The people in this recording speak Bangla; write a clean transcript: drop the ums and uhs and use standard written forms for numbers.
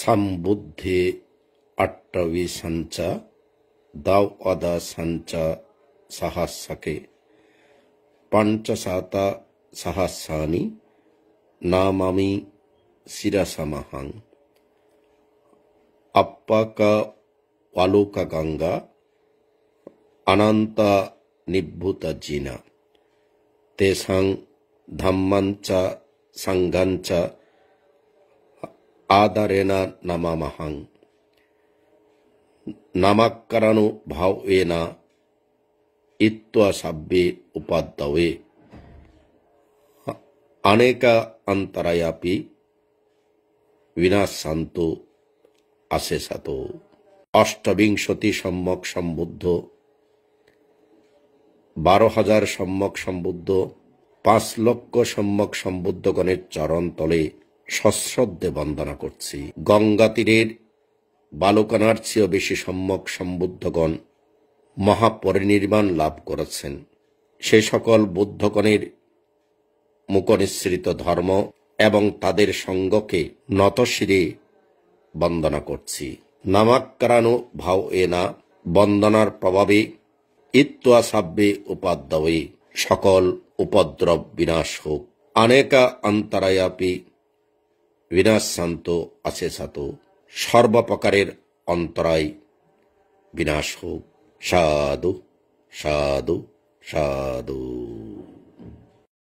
sambuddhe attavi sancha dav ada sancha sahasake panchasata sahasani namami sirasamahang appaka waluka ganga ananta nibbhuta jina tesang dhammancha sangancha adarena namamahang namakkaranu bhavena ittva sabbe upaddawe aneka antarayapi vinassantu asesato অষ্টবিংশতি সম্যক সম্বুদ্ধ 12,000 সম্যক সম্বুদ্ধ 5 লক্ষ সম্যক সম্বুদ্ধগণের চরণ তলে সশ্রদ্ধে বন্দনা করছি। গঙ্গা তীরের বালুকানার চেয়েও বেশি সম্যক সম্বুদ্ধগণ মহাপরিনির্বাণ লাভ করেছেন। সে সকল বুদ্ধগণের মুখনিসৃত ধর্ম এবং তাদের সঙ্গকে নতশিরে বন্দনা করছি। নামাক্কারানু ভাবেনা বন্দনার প্রভাবে ইত্ত্বা সাব্বে উপাদ্যবে সকল উপদ্রব বিনাশ হোক। অনেকা অন্তরায়াপি বিনাশান্ত আশেষাত সর্বপ্রকারের অন্তরায় বিনাশ হোক। সাধু সাধু সাধু।